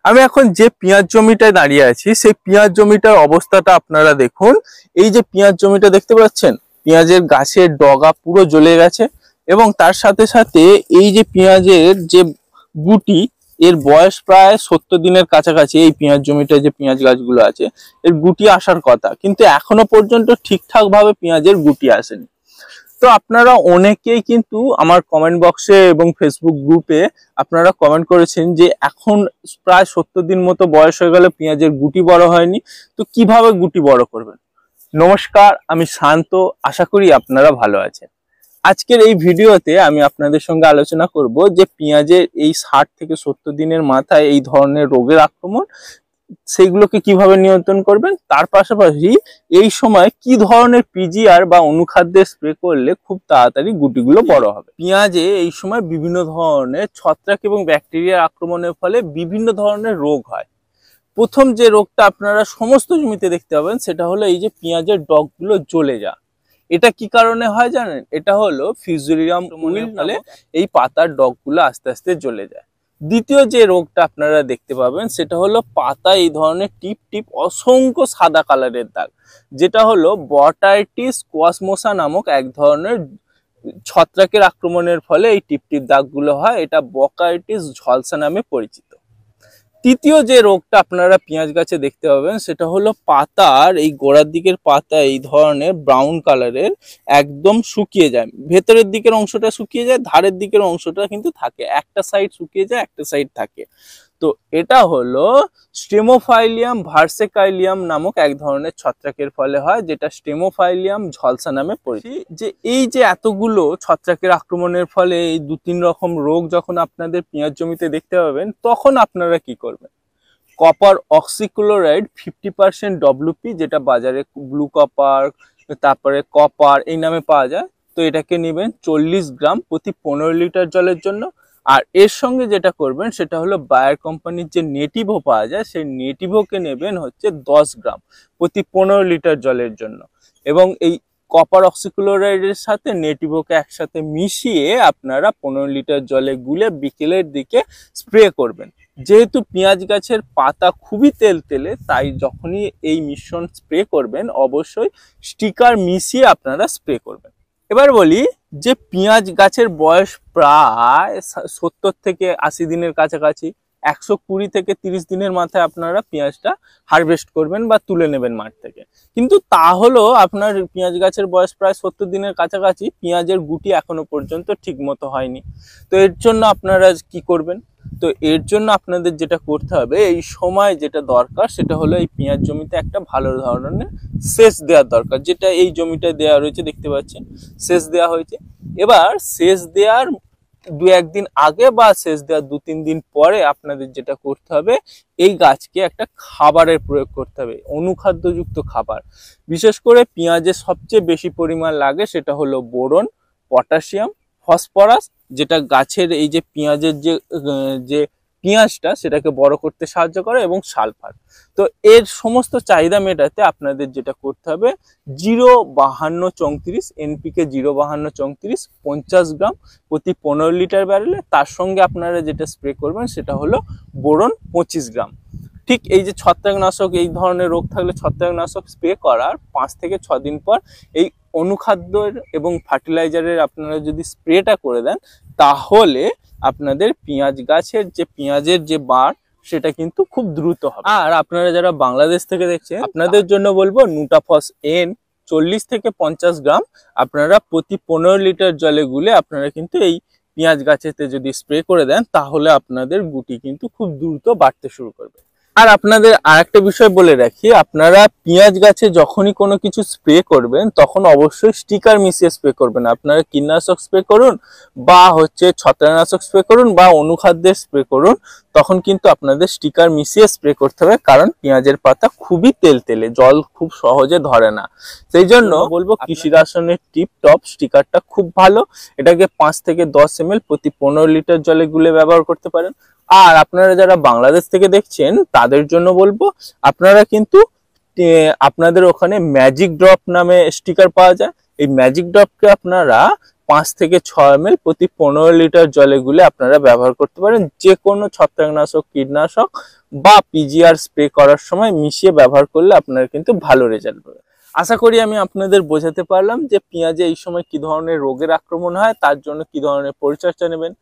আমি এখন যে পেঁয়াজ জমিটায় দাঁড়িয়ে আছি সেই পেঁয়াজ জমিটার অবস্থাটা আপনারা দেখুন। এই যে পেঁয়াজ জমিটা দেখতে পাচ্ছেন, পেঁয়াজের গাছের ডগা পুরো জ্বলে গেছে এবং তার সাথে সাথে এই যে পেঁয়াজের যে গুটি, এর বয়স প্রায় 70 দিনের কাছাকাছি। এই পেঁয়াজ জমিটায় যে পেঁয়াজ গাছগুলো আছে এর গুটি আসার কথা, কিন্তু এখনো পর্যন্ত ঠিকঠাক ভাবে পেঁয়াজের গুটি আসেনি। তো আপনারা অনেকেই কিন্তু আমার কমেন্ট বক্সে এবং ফেসবুক গ্রুপে আপনারা কমেন্ট করেছেন যে এখন প্রায় 70 দিন মতো বয়স হয়ে গেল পেঁয়াজের গুটি বড় হয়নি, তো কিভাবে গুটি বড় করবেন। নমস্কার, আমি শান্ত, আশা করি আপনারা ভালো আছেন। আজকের এই ভিডিওতে আমি আপনাদের সঙ্গে আলোচনা করব যে পেঁয়াজের এই 60 থেকে 70 দিনের মাথায় এই ধরনের রোগের আক্রমণ, সেইগুলোকে কিভাবে নিয়ন্ত্রণ করবেন, তার পাশাপাশি এই সময় কি ধরনের পিজিআর বা অনুখাদ্যের স্প্রে করলে খুব তাড়াতাড়ি গুটিগুলো বড় হবে। পেঁয়াজে এই সময় বিভিন্ন ধরনের ছত্রাক এবং ব্যাকটেরিয়ার আক্রমণের ফলে বিভিন্ন ধরনের রোগ হয়। প্রথম যে রোগটা আপনারা সমস্ত জমিতে দেখতে পাবেন সেটা হলো এই যে পেঁয়াজের ডগগুলো জ্বলে যায়। এটা কি কারণে হয় জানেন? এটা হলো ফিউজেরিয়াম উইল, ফলে এই পাতার ডগগুলো আস্তে আস্তে জ্বলে যায়। দ্বিতীয় যে রোগটা আপনারা দেখতে পাবেন সেটা হলো পাতা এই ধরনের টিপ টিপ অসংখ্য সাদা কালারের দাগ, যেটা হলো বটাইটিস কোয়াসমোসা নামক এক ধরনের ছত্রাকের আক্রমণের ফলে এই টিপ টিপ দাগগুলো হয়। এটা বকাইটিস ঝলসা নামে পরিচিত। তৃতীয় যে রোগটা আপনারা পেঁয়াজ গাছে দেখতে পাবেন সেটা হলো পাতার এই গোড়ার দিকের পাতা এই ধরনের ব্রাউন কালারের একদম শুকিয়ে যায়। ভেতরের দিকের অংশটা শুকিয়ে যায়, ধারের দিকের অংশটা কিন্তু থাকে, একটা সাইড শুকিয়ে যায়, একটা সাইড থাকে। তো এটা হলো স্টেমোফাইলিয়াম ভার্সেকাইলিয়াম নামক এক ধরনের ছত্রাকের ফলে হয়, যেটা স্টেমোফাইলিয়াম ঝলসা নামে পরিচিত। যে এই যে এতগুলো ছত্রাকের আক্রমণের ফলে এই 2-3 রকম রোগ যখন আপনাদের পেঁয়াজ জমিতে দেখতে পাবেন, তখন আপনারা কি করবেন? কপার অক্সিক্লোরাইড 50% WP, যেটা বাজারে ব্লু কপার, তারপরে কপার এই নামে পাওয়া যায়, তো এটাকে নেবেন 40 গ্রাম প্রতি 15 লিটার জলের জন্য। আর এর সঙ্গে যেটা করবেন সেটা হলো বায়ার কোম্পানির যে নেটিভো পাওয়া যায় সেই নেটিভোকে নেবেন হচ্ছে 10 গ্রাম প্রতি 15 লিটার জলের জন্য। এবং এই কপার অক্সিক্লোরাইডের সাথে নেটিভোকে একসাথে মিশিয়ে আপনারা 15 লিটার জলে গুলে বিকেলের দিকে স্প্রে করবেন। যেহেতু পেঁয়াজ গাছের পাতা খুবই তেলতেলে, তাই যখনই এই মিশ্রণ স্প্রে করবেন অবশ্যই স্টিকার মিশিয়ে আপনারা স্প্রে করবেন। এবার বলি যে পেঁয়াজ গাছের বয়স প্রায় 70 থেকে 80 দিনের কাছাকাছি, 120 থেকে 30 দিনের মাথায় আপনারা পেঁয়াজটা হারভেস্ট করবেন বা তুলে নেবেন মাঠ থেকে। কিন্তু তা হলো আপনার পেঁয়াজ গাছের বয়স প্রায় 70 দিনের কাছাকাছি, পেঁয়াজের গুটি এখনো পর্যন্ত ঠিক মতো হয়নি। তো এর জন্য আপনারা কি করবেন? তো এর জন্য আপনাদের যেটা করতে হবে, এই সময় যেটা দরকার সেটা হলো এই পেঁয়াজ জমিতে একটা ভালো ধরনের সেচ দেওয়ার দরকার, যেটা এই জমিটা দেওয়া রয়েছে, দেখতে পাচ্ছেন সেচ দেওয়া হয়েছে। এবার সেচ দেওয়ার 2-1 দিন আগে বা সেচ দেওয়ার 2-3 দিন পরে আপনাদের যেটা করতে হবে, এই গাছকে একটা খাবারের প্রয়োগ করতে হবে, অনুখাদ্যযুক্ত খাবার। বিশেষ করে পেঁয়াজে সবচেয়ে বেশি পরিমাণ লাগে সেটা হলো বোরন, পটাশিয়াম, ফসফরাস, যেটা গাছের এই যে পেঁয়াজের যে পেঁয়াজটা সেটাকে বড় করতে সাহায্য করে, এবং সালফার। তো এর সমস্ত চাহিদা মেটাতে আপনাদের যেটা করতে হবে 0-52-34 এনপিকে 0-52-34 50 গ্রাম প্রতি 15 লিটার ব্যারেলে। তার সঙ্গে আপনারা যেটা স্প্রে করবেন সেটা হলো বোরন 25 গ্রাম। ঠিক এই যে ছত্রাকনাশক, এই ধরনের রোগ থাকলে ছত্রাকনাশক স্প্রে করার 5 থেকে 6 দিন পর এই অনুখাদ্যের এবং ফার্টিলাইজারের আপনারা যদি স্প্রেটা করে দেন, তাহলে আপনাদের পেঁয়াজ গাছের যে পেঁয়াজের যে বার সেটা কিন্তু খুব দ্রুত হবে। আর আপনারা যারা বাংলাদেশ থেকে দেখছেন, আপনাদের জন্য বলবো নুটাফস N 40 থেকে 50 গ্রাম আপনারা প্রতি 15 লিটার জলে গুলে আপনারা কিন্তু এই পেঁয়াজ গাছেতে যদি স্প্রে করে দেন, তাহলে আপনাদের গুটি কিন্তু খুব দ্রুত বাড়তে শুরু করবে। আর আপনাদের আরেকটা বিষয় বলে রাখি, আপনারা পেঁয়াজ গাছে যখনই কোনো কিছু স্প্রে করবেন তখন অবশ্যই স্টিকার মিশিয়ে স্প্রে করবেন। আপনারা কীটনাশক স্প্রে করুন বা ছত্রাকনাশক স্প্রে করুন বা অনুখাদ্যের স্প্রে করুন, তখন কিন্তু আপনাদের স্টিকার মিশিয়ে স্প্রে করতে হবে, কারণ পেঁয়াজের পাতা খুবই তেলতেলে, জল খুব সহজে ধরে না। সেই জন্য বলবো কৃষি রাসায়নিক টিপ টপ স্টিকারটা খুব ভালো, এটাকে 5 থেকে 10 ml প্রতি 15 লিটার জলে গুলে ব্যবহার করতে পারেন। আর আপনারা যারা বাংলাদেশ থেকে দেখছেন তাদের জন্য বলবো, আপনারা কিন্তু আপনাদের ওখানে ম্যাজিক ড্রপ নামে স্টিকার পাওয়া যায়, এই ম্যাজিক ড্রপকে আপনারা 5 থেকে 6 ml প্রতি 15 লিটার জলে গুলে আপনারা ব্যবহার করতে পারেন। যে কোনো ছত্রাকনাশক, কীটনাশক বা পিজিআর স্প্রে করার সময় মিশিয়ে ব্যবহার করলে আপনারা কিন্তু ভালো রেজাল্ট পাবেন। আশা করি আমি আপনাদের বোঝাতে পারলাম যে পেঁয়াজে এই সময় কি ধরনের রোগের আক্রমণ হয়, তার জন্য কি ধরনের পরিচর্যা নেবেন,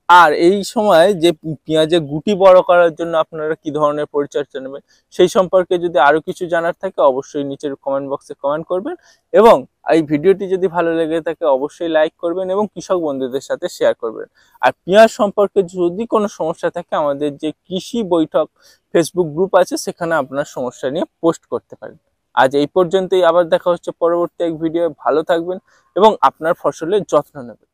আর এই সময় যে পেঁয়াজের গুটি বড় করার জন্য আপনারা কি ধরনের পরিচর্যা নেবেন সেই সম্পর্কে যদি আরো কিছু জানার থাকে অবশ্যই নিচের কমেন্ট বক্সে কমেন্ট করবেন। এবং এই ভিডিওটি যদি ভালো লেগে থাকে অবশ্যই লাইক করবেন এবং কৃষক বন্ধুদের সাথে শেয়ার করবেন। আর পেঁয়াজ সম্পর্কে যদি কোনো সমস্যা থাকে আমাদের যে কৃষি বৈঠক ফেসবুক গ্রুপ আছে সেখানে আপনার সমস্যা নিয়ে পোস্ট করতে পারেন। আজ এই পর্যন্তই, আবার দেখা হচ্ছে পরবর্তী এক ভিডিও। ভালো থাকবেন এবং আপনার ফসলের যত্ন নেবেন।